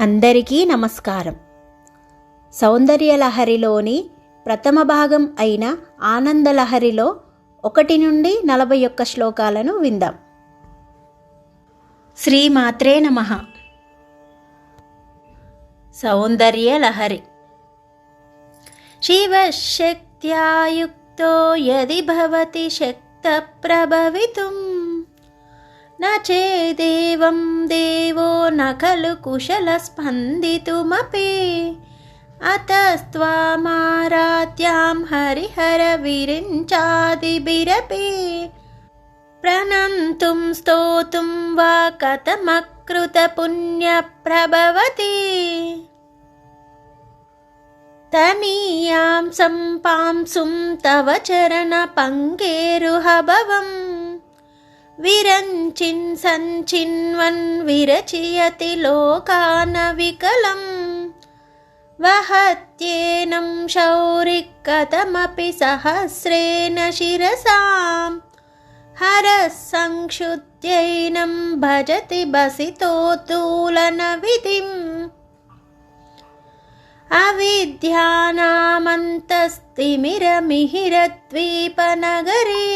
అందరికీ నమస్కారం. సౌందర్యలహరిలోని ప్రథమ భాగం అయిన ఆనందలహరిలో 1 నుండి 41 శ్లోకాలను విందాం. శ్రీమాత్రే నమః. సౌందర్యలహరి. శివశక్త్యా యుక్తో యది భవతి శక్త ప్రభవితుం न चेदेवं देवो न खलु कुशलस्पन्दितुमपि अतस्त्वामाराध्यां हरिहरविरिञ्चादिभिरपि प्रणन्तुं स्तोतुं वा कथमकृतपुण्यप्रभवति तनीयां सम्पांसुं तव चरणपङ्केरुहभवम् विरञ्चिन् सञ्चिन्वन् विरचयति लोकानविकलं वहत्येनं शौरिकतमपि सहस्रेण शिरसां हरः संक्षुद्यैनं भजति बसितोत्तूलनविधिम् अविद्यानामन्तस्तिमिरमिहिरद्वीपनगरे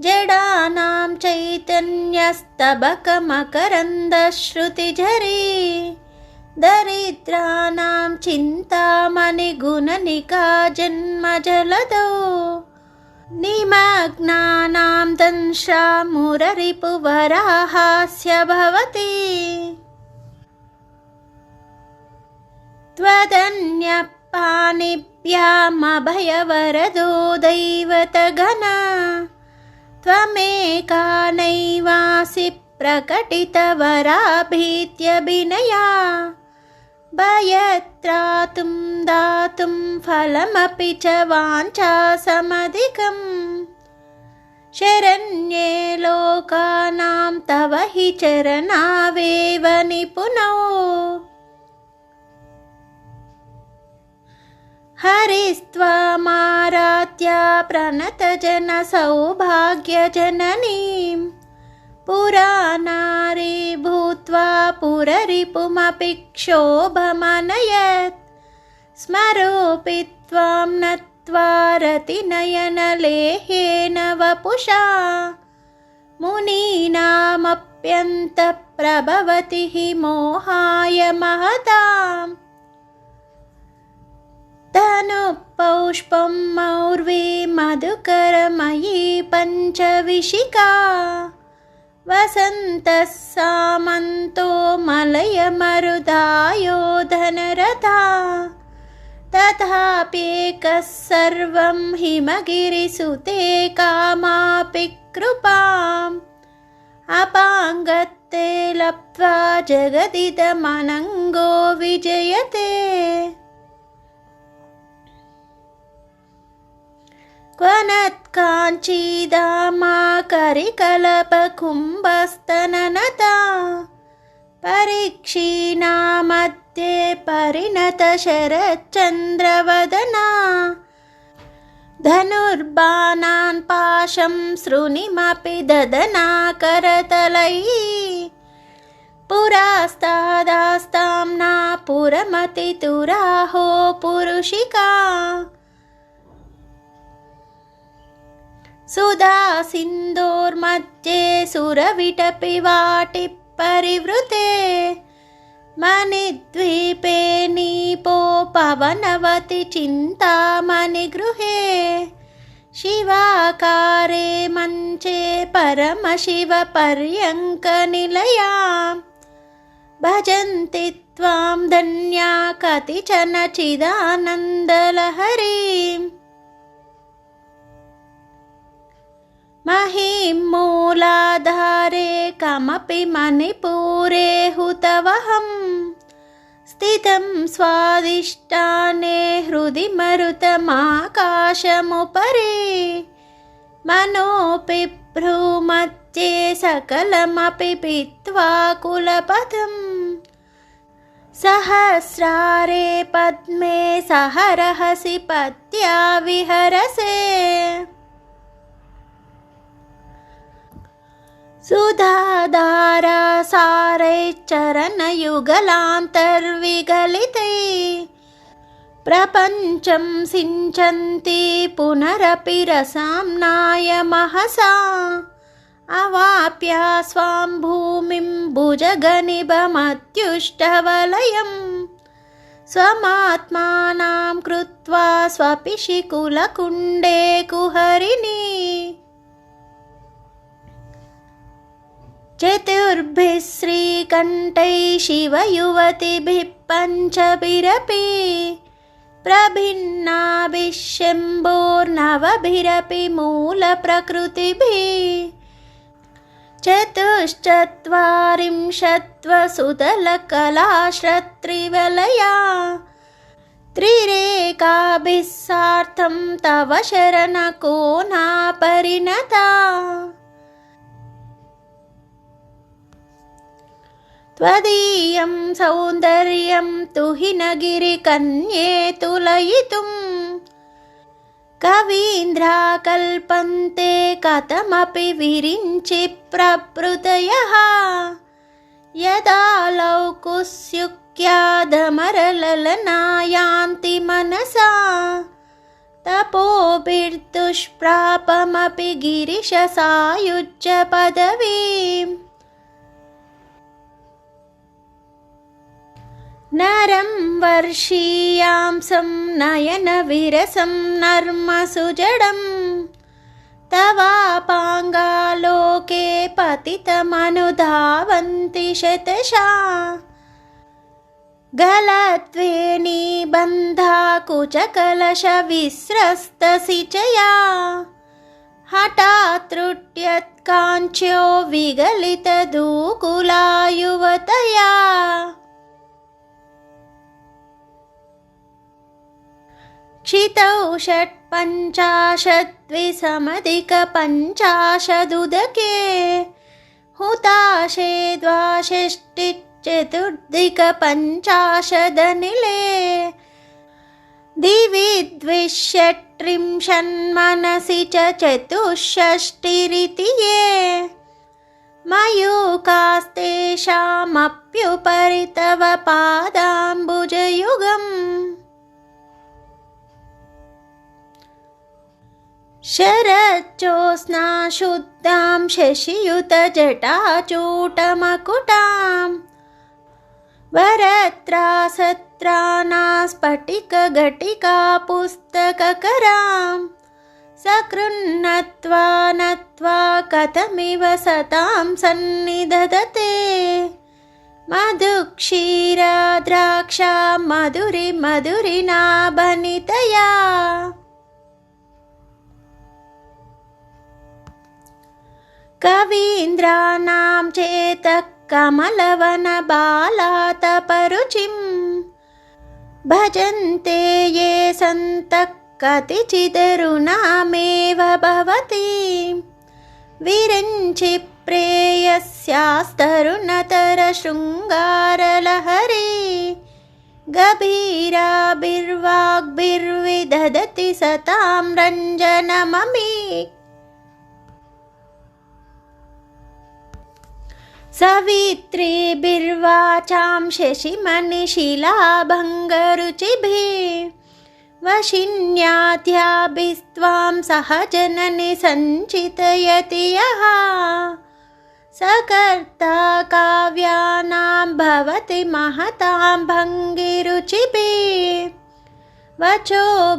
जडानां चैतन्यस्तबकमकरन्दश्रुतिझरी दरिद्राणां चिन्तामणिगुणनिका जन्मजलदौ निमग्नानां दंश्रामुररिपुवराहास्य भवति त्वदन्यपाणिभ्यामभयवरदो दैवतगणा त्वमेका नैवासि प्रकटितवराभीत्यभिनया भयत्रातुं दातुं फलमपि च वाञ्छासमधिकम् शरण्ये लोकानां तव हि चरणावेव निपुणौ हरिस्त्वामाराध्या प्रणतजनसौभाग्यजननीं पुरानारी भूत्वा पुररिपुमपि क्षोभमनयत् स्मरोऽपि त्वां नत्वा रतिनयनलेहेन वपुषा मुनीनामप्यन्तप्रभवति हि मोहाय महताम् धनुपौष्पं मौर्वी मधुकरमयी पञ्चविशिका वसन्तः सामन्तो मलयमरुदायो धनरथा तथाप्येकः सर्वं हिमगिरिसुते कामापि कृपाम् अपाङ्गत्ते लब्ध्वा जगदिदमनङ्गो विजयते क्वनत्काञ्चीदामाकरिकलपकुम्भस्तननता परीक्षीणा मध्ये परिणतशरच्चन्द्रवदना धनुर्बाणान् पाशं सृणिमपि ददना करतलैः पुरास्तादास्ताम्ना पुरमतितुराहो पुरुषिका सुधा सिन्धोर्मध्ये सुरविटपि वाटि परिवृते मणिद्वीपे नीपो पवनवति चिन्तामणिगृहे शिवाकारे मञ्चे परमशिवपर्यङ्कनिलयां भजन्ति त्वां धन्या कतिचन चिदानन्दलहरीम् महीं मूलाधारे कमपि मणिपुरे हुतवहं स्थितं स्वादिष्टाने हृदि मरुतमाकाशमुपरि मनोऽपि भ्रूमध्ये सकलमपि पीत्वा कुलपथम् सहस्रारे पद्मे सहरहसि पत्या विहरसे सुधाधारासारैश्चरणयुगलान्तर्विगलिते प्रपञ्चं सिञ्चन्ति पुनरपि रसाम्नाय महसा अवाप्य स्वां भूमिं भुजगनिभमत्युष्टवलयम् स्वमात्मानां कृत्वा स्वपिशिकुलकुण्डे कुहरिणी चतुर्भिः श्रीकण्ठैः शिवयुवतिभिः पञ्चभिरपि प्रभिन्नाभिः शम्भोर्नवभिरपि मूलप्रकृतिभिः चतुश्चत्वारिंशत्वसुतलकलाश्रत्रिवलया त्रिरेकाभिः सार्धं तव शरणकोना परिणता त्वदीयं सौन्दर्यं तुहिनगिरिकन्ये तुलयितुं कवीन्द्राकल्पन्ते कथमपि विरिञ्चि प्रभृतयः यदा लौकुस्युक्यादमरललना यान्ति मनसा तपोभिर्दुष्प्रापमपि गिरिशसायुज्य पदवीम् नरं वर्षीयांसं नयनविरसं नर्मसुजडं तवापाङ्गालोके पतितमनुधावन्ति शतशः गलद्वेणीबन्धा कुचकलशविस्रस्तसिचया हठात् त्रुट्यत्काञ्च्यो विगलितदूकुला युवतया क्षितौ षट्पञ्चाशद्विसमधिकपञ्चाशदुदके हुताशे द्वाषष्टिश्चतुर्धिकपञ्चाशदनिले दिवि द्विषट्त्रिंशन्मनसि च चतुष्षष्टिरिति ये मयूखास्तेषामप्युपरि तव पादाम्बुजयुगम् शरज्योत्स्ना शुद्धां शशियुतजटाचूटमकुटां वरत्रासत्राणास्फटिकघटिका पुस्तककरां सकृन्नत्वा नत्वा कथमिव सतां सन्निधदते मधुक्षीरद्राक्षा मधुरिमधुरिणा बनितया कवीन्द्राणां चेतः कमलवनबालातपरुचिं भजन्ते ये सन्तः कतिचिदरुणामेव भवति विरञ्चि प्रेयस्यास्तरुणतरशृङ्गारलहरी गभीराभिर्वाग्भिर्विदधति सतां रञ्जनममी सवित्रीभिर्वाचां शशिमणिशिलाभङ्गरुचिभिः वशिन्याद्याभिस्त्वां सहजननि सञ्चितयति यः सकर्ता काव्यानां भवति महतां भङ्गिरुचिभिः वचोभिर्वाग्देवी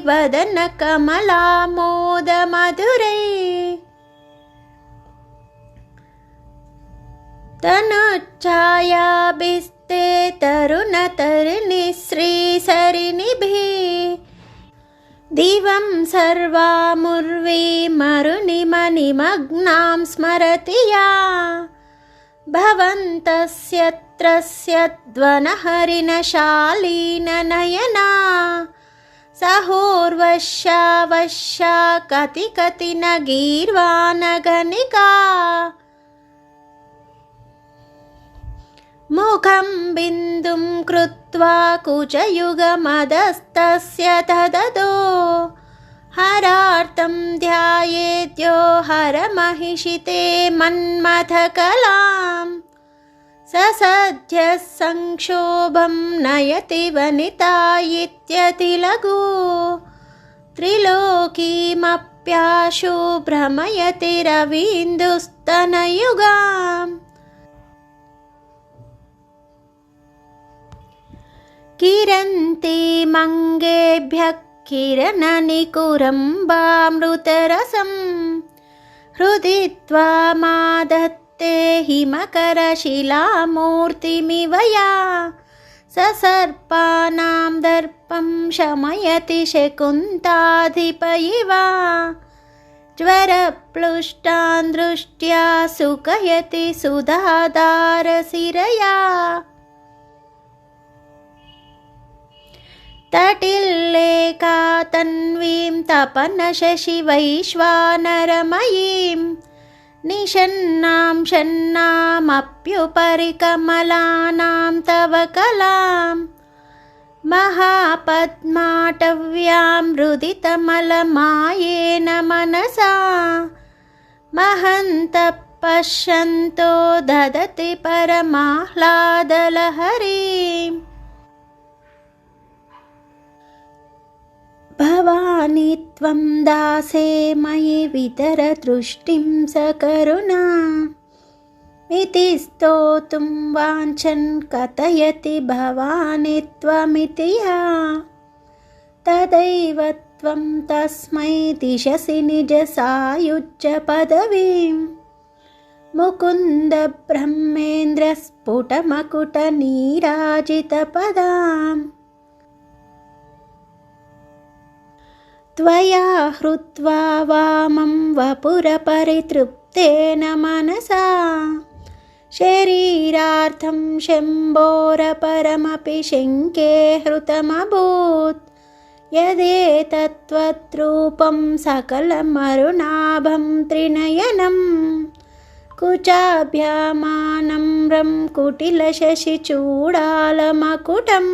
वदनकमला मोदमधुरैः तनुच्छायाभिस्ते तरुणतरुणीश्रीसरिणिभिः दिवं सर्वामुर्वीमरुणिमनिमग्नां स्मरति या भवन्तस्यत्रस्य ध्वनहरिणशालीननयना सहोर्वश्या कति न गीर्वाणगणिका मुखं बिन्दुं कृत्वा कुचयुगमदस्तस्य दददो हरार्थं ध्यायेद्यो हरमहिषिते मन्मथकलाम् ससध्यः संक्षोभं नयति वनितायित्यतिलघु त्रिलोकीमप्याशु भ्रमयति रवीन्दुस्तनयुगाम् किरन्ति मङ्गेभ्यः किरणनिकुरम्बामृतरसं हृदि त्वामादत्ते हिमकरशिलामूर्तिमिव या ससर्पानां दर्पं शमयति शकुन्ताधिप इव ज्वरप्लुष्टान् दृष्ट्या सुखयति सुधाधारशिरया तटिल्लेका तन्वीं तपनशशिवैश्वानरमयीं निषन्नां षण्णामप्युपरि कमलानां तव कलां महापद्माटव्यां रुदितमलमायेन मनसा महन्तः पश्यन्तो ददति परमाह्लादलहरीम् भवानि त्वं दासे मयि वितरदृष्टिं सकरुणा इति स्तोतुं वाञ्छन् कथयति भवानि त्वमिति या तदैव त्वं तस्मै दिशसि निजसायुज्यपदवीं मुकुन्द ब्रह्मेन्द्रस्फुटमकुटनीराजितपदाम् त्वया हृत्वा वामं वपुरपरितृप्तेन मनसा शरीरार्थं शम्भोरपरमपि शङ्के हृतमभूत् यदेतत्त्वद्रूपं सकलमरुणाभं त्रिनयनं कुचाभ्यमानम्रं कुटिलशशिचूडालमकुटम्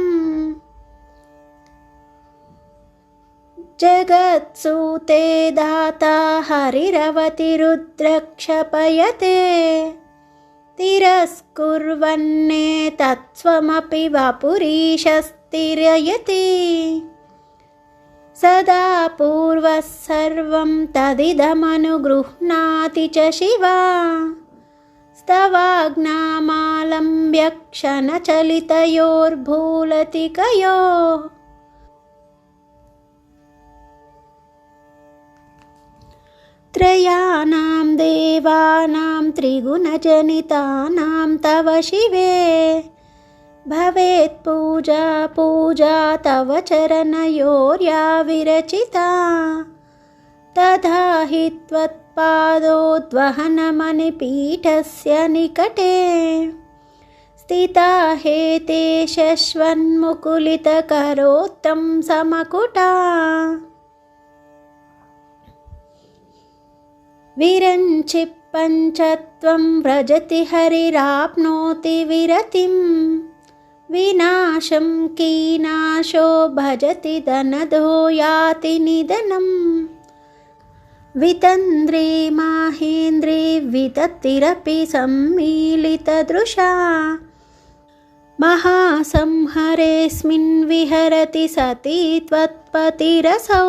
जगत्सूते दाता हरिरवतिरुद्रक्षपयते तिरस्कुर्वन्ने तत्स्वमपि वपुरीशस्तिरयति सदा पूर्वः सर्वं तदिदमनुगृह्णाति च शिवा स्तवाज्ञामालम्ब्य क्षणचलितयोर्भूलतिकयो त्रयाणां देवानां त्रिगुणजनितानां तव शिवे भवेत् पूजा तव चरणयोर्या विरचिता तथा हि त्वत्पादोद्वहनमणिपीठस्य निकटे स्थिता हेते शश्वन्मुकुलितकरोत्तं समकुटा विरञ्चिपञ्चत्वं व्रजति हरिराप्नोति विरतिं विनाशं कीनाशो भजति धनदो याति निधनं वितन्द्री माहेन्द्री विततिरपि सम्मीलितदृशा महासंहरेऽस्मिन् विहरति सती त्वत्पतिरसौ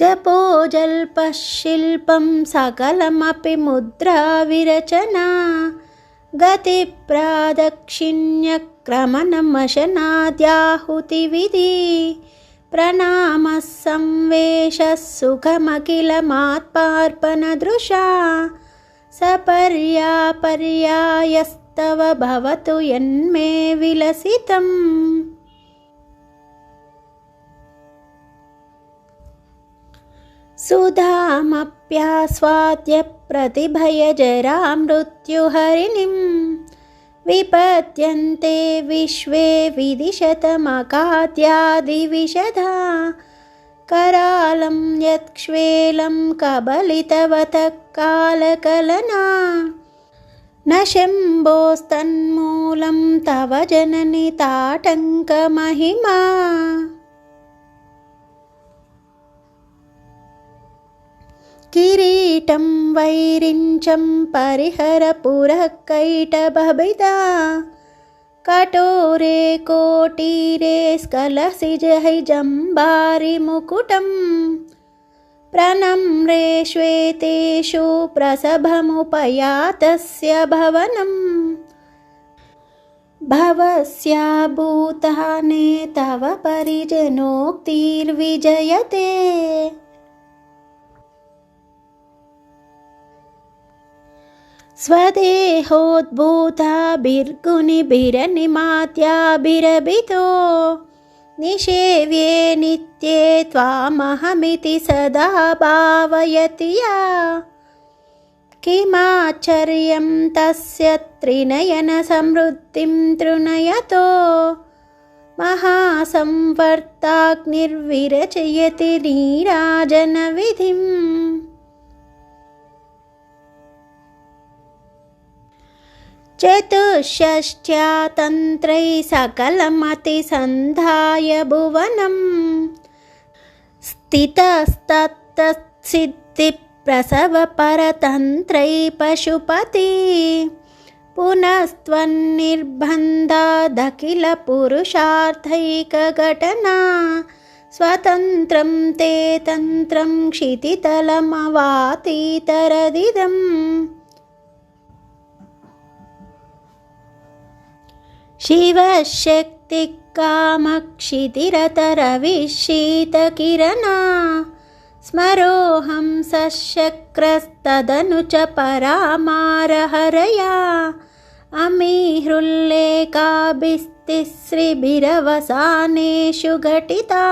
जपो जल्पशिल्पं सकलमपि मुद्रा विरचना गतिप्रादक्षिण्यक्रमणमशनाद्याहुतिविधि प्रणामः संवेशः सुखमखिलमात्मार्पणदृशा सपर्यापर्यायस्तव भवतु यन्मे विलसितम् सुधामप्यास्वाद्य प्रतिभयजरा मृत्युहरिणीं विपद्यन्ते विश्वे विदिशतमकाद्यादिविशदा करालं यत्क्ष्वेलं कबलितवतः कालकलना न शम्भोस्तन्मूलं तव जननि ताटङ्कमहिमा। किरीटं वैरिञ्चं परिहर पुरः कैटभभिदा। कटोरे कोटीरे स्खलसिजैजम्बारिमुकुटम्। प्रनम्रे श्वेतेषु प्रसभमुपयातस्य भवनम्। भवस्या भूताने तव परिजनोक्तिर्विजयते। स्वदेहोद्भूताभिर्गुणिभिरनिमात्याभिरभितो। निषेव्ये नित्ये त्वामहमिति सदा भावयति या। किमाश्चर्यं तस्य त्रिनयनसमृद्धिं तृणयतो। महासंवर्ताग्निर्विरचयति नीराजनविधिम्। चतुष्षष्ट्या तन्त्रै सकलमतिसन्धाय भुवनम्। स्थितस्तत्सिद्धिप्रसवपरतन्त्रै पशुपति। पुनस्त्वन्निर्बन्धादखिलपुरुषार्थैकघटना। स्वतन्त्रं ते तन्त्रं क्षितितलमवातीतरदिदम्। शिवशक्तिकामक्षितिरतरविशीतकिरणा। स्मरोऽहं सशक्रस्तदनु च परामारहरया। अमीहृल्लेखाभिस्तिसृभिरवसानेषु घटिता।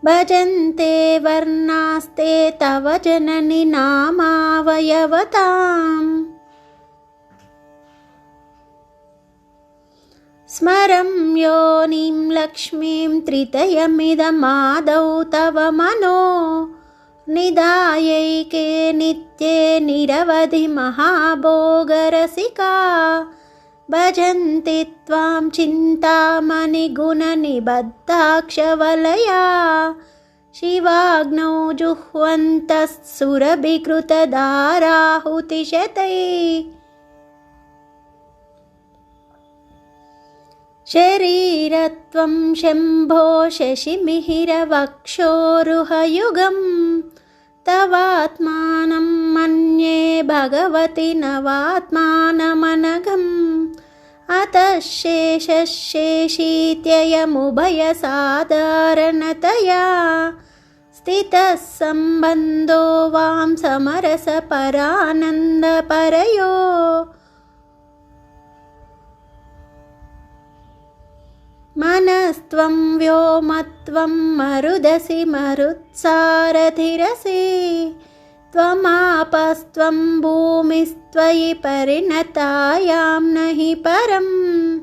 भजन्ते वर्णास्ते तव जननि नामावयवताम्। स्मरं योनिं लक्ष्मीं त्रितयमिदमादौ तव मनो। निधायैके नित्ये निरवधि महाभोगरसिका। भजन्ति त्वां चिन्तामणिगुणनिबद्धाक्षवलया। शिवाग्नौ जुह्वन्तः सुरभिकृतधाराहुतिशतैः। शरीरत्वं शम्भो शशिमिहिरवक्षोरुहयुगम्। तवात्मानं मन्ये भगवति नवात्मानमनघम्। अतः शेषशेषीत्ययमुभयसाधारणतया। स्थितः सम्बन्धो वां समरसपरानन्दपरयो। मनस्त्वं व्योमत्वं मरुदसि मरुत्सारथिरसि। त्वमापस्त्वं भूमिस्त्वयि परिणतायां नहि परम्।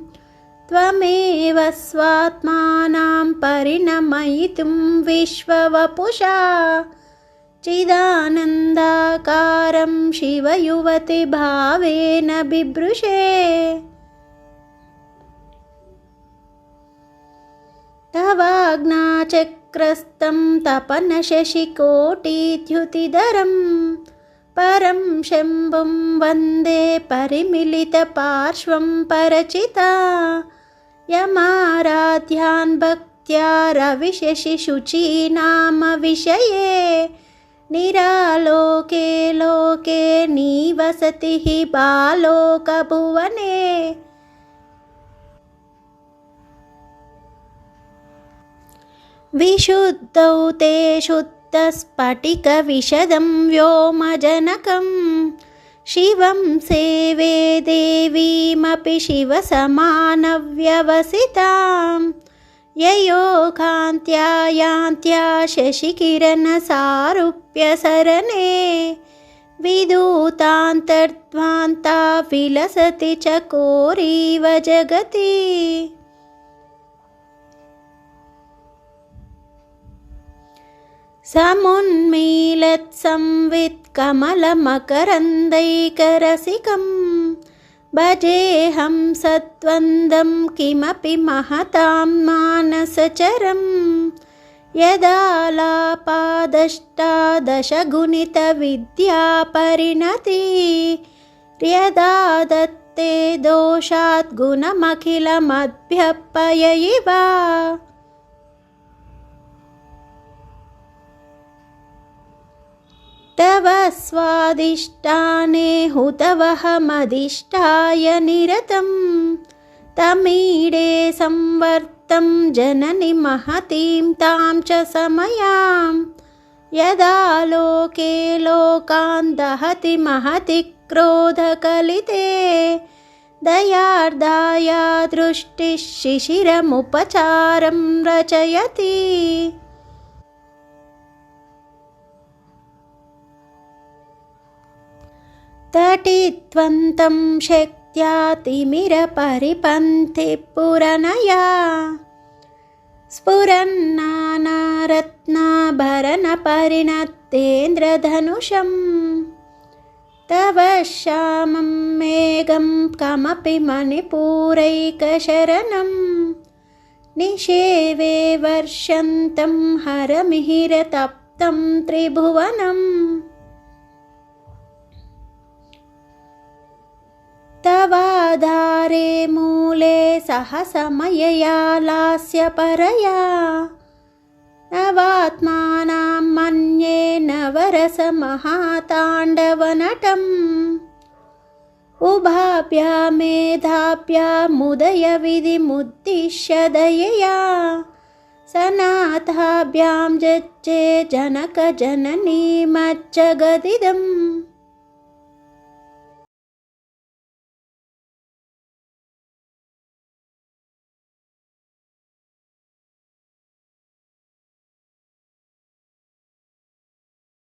त्वमेव स्वात्मानां परिणमयितुं विश्ववपुषा। चिदानन्दाकारं शिवयुवति भावेन बिभृशे। तवाज्ञाचक्रस्तं तपनशशिकोटिद्युतिधरं। परं शम्भुं वन्दे परिमिलितपार्श्वं परचिता। यमाराध्यान् भक्त्या रविशशिशुचीनाम विषये। निरालोके लोके निवसति हि बालोकभुवने। विशुद्धौ ते शुद्धस्फटिकविशदं व्योमजनकं। शिवं सेवे देवीमपि शिवसमानव्यवसितां। ययोगान्त्या यान्त्या शशिकिरणसारूप्यसरणे। विदूतान्तर्ध्वान्ता विलसति चकोरीव जगति। समुन्मीलत् संवित् कमलमकरन्दैकरसिकं भजेऽहं सत्वन्दं किमपि महतां मानसचरं यदालापादष्टादशगुणितविद्यापरिणति यदा दत्ते दोषात् गुणमखिलमभ्यपयैव तव स्वादिष्टाने हुतवहमधिष्ठाय निरतं तमीडे संवर्तं जननि महतीं तां च समयां यदा लोके लोकान् दहति महति क्रोधकलिते दयार्दाया दृष्टिः शिशिरमुपचारं रचयति तटित्वन्तं शक्त्या तिमिरपरिपन्थि पुरनया स्फुरन्नानारत्नाभरणपरिणतेन्द्रधनुषं तव श्यामं मेघं कमपि मणिपूरैकशरणं निषेवे वर्षन्तं हरमिहिरतप्तं त्रिभुवनम् तवाधारे मूले सहसमयया लास्यपरया नवात्मानां मन्ये नवरसमहाताण्डवनटम् उभाभ्यामेधाभ्यामुदय विधिमुद्दिश्य दयया सनाथाभ्यां जज्जे जनकजननीमज्जगदिदम्